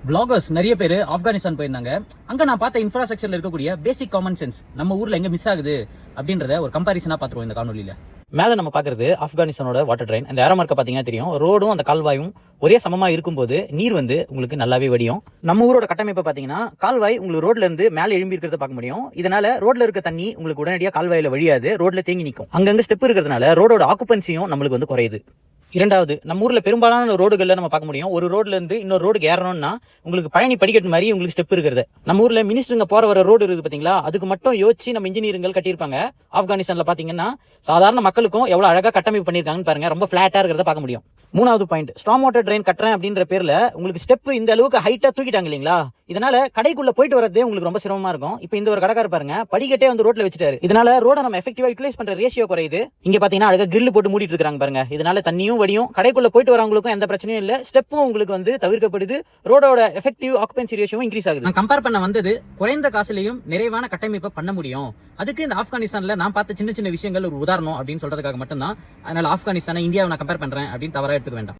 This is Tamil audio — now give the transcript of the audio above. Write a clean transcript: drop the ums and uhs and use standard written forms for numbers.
vloggers நிறைய பேர் ஆப்கானிஸ்தான் போயிருந்தாங்க. அங்க நான் பார்த்த இன்ஃப்ராஸ்ட்ரக்சர்ல இருக்கக்கூடிய பேசிக் காமன் சென்ஸ் நம்ம ஊர்ல எங்க மிஸ் ஆகுது அப்படின்றத ஒரு கம்பாரிசனா பாத்துருவோம் இந்த காணொலியில. மேல நம்ம பாக்குறது ஆப்கானிஸ்தானோட வாட்டர் ட்ரெயின். அந்த ஏரோ மார்க்க பாத்தீங்கன்னா தெரியும். ரோடும் அந்த கால்வாயும் ஒரே சமமா இருக்கும்போது நீர் வந்து உங்களுக்கு நல்லாவே வடியும். நம்ம ஊரோட கட்டமைப்பு பாத்தீங்கன்னா கால்வாய் உங்களுக்கு ரோட்ல இருந்து மேல எழும்பி இருக்கிறத பார்க்க முடியும். இதனால ரோட்ல இருக்க தண்ணி உங்களுக்கு உடனடியா கால்வாயில வழியாது, ரோட்ல தேங்கி நிற்கும். அங்கங்க ஸ்டெப் இருக்கிறதுனால ரோடோட ஆக்குபன்சியும் நம்மளுக்கு வந்து குறையுது. இரண்டாவது, நம்ம ஊர்ல பெரும்பாலான ரோடுகள்ல நம்ம பார்க்க முடியும், ஒரு ரோட்ல இருந்து இன்னொரு ரோடுக்கு ஏறணும்னா உங்களுக்கு பழனி படிக்கட்டு மாதிரி உங்களுக்கு ஸ்டெப் இருக்கிறது. நம்ம ஊர்ல மினிஸ்டருங்க போற வர ரோடு இருக்குது பாத்தீங்களா, அதுக்கு மட்டும் யோசிச்சு நம்ம இன்ஜினியரிங்கள் கட்டியிருப்பாங்க. ஆப்கானிஸ்தான்ல பாத்தீங்கன்னா சாதாரண மக்களுக்கும் எவ்வளவு அழகா கட்டமைப்பு பண்ணிருக்காங்கன்னு பாருங்க, ரொம்ப பிளாட்டா இருக்கிறத பார்க்க முடியும். மூணாவது பாயிண்ட், ஸ்டார்ம் வாட்டர் ட்ரெயின் கட்டுறேன் அப்படின்ற பேர்ல உங்களுக்கு ஸ்டெப் இந்த அளவுக்கு ஹைட்டா தூக்கிட்டாங்க இல்லீங்களா, இதனால கடைக்குள்ள போயிட்டு வரதே உங்களுக்கு ரொம்ப சிரமமா இருக்கும். இப்போ இந்த ஒரு கடைக்கார பாருங்க, படிக்கட்டே வந்து ரோட்ல வச்சுட்டாரு. இதனால ரோட நம்ம எஃபெக்டிவா யூட்டிலைஸ் பண்ற ரேஷியோ குறையுது. இங்க பாத்தீங்கன்னா அழகா கிரில் போட்டு மூடிட்டு இருக்காங்க பாருங்க, இதனால தண்ணியும் வடியும், கடைக்குள்ள போயிட்டு வரவங்களுக்கும் எந்த பிரச்சனையும் இல்ல, ஸ்டெப்பும் உங்களுக்கு வந்து தவிர்க்கப்படுது, ரோடோட எஃபெக்டிவ் ஆக்குபென்சி ரேஷியோவும் இன்க்ரீஸ் ஆகுது. நான் கம்பேர் பண்ண வந்தது குறைந்த காசுலயும் நிறைவான கட்டமைப்பை பண்ண முடியும். அதுக்கு இந்த ஆப்கானிஸ்தான்ல நான் பார்த்த சின்ன சின்ன விஷயங்கள் ஒரு உதாரணம் அப்படின்னு சொல்றதுக்காக மட்டும்தான். அதனால ஆப்கானிஸ்தானை இந்தியாவை நான் கம்பேர் பண்றேன் அப்படின்னு தவறா எடுத்துக்க வேண்டாம்.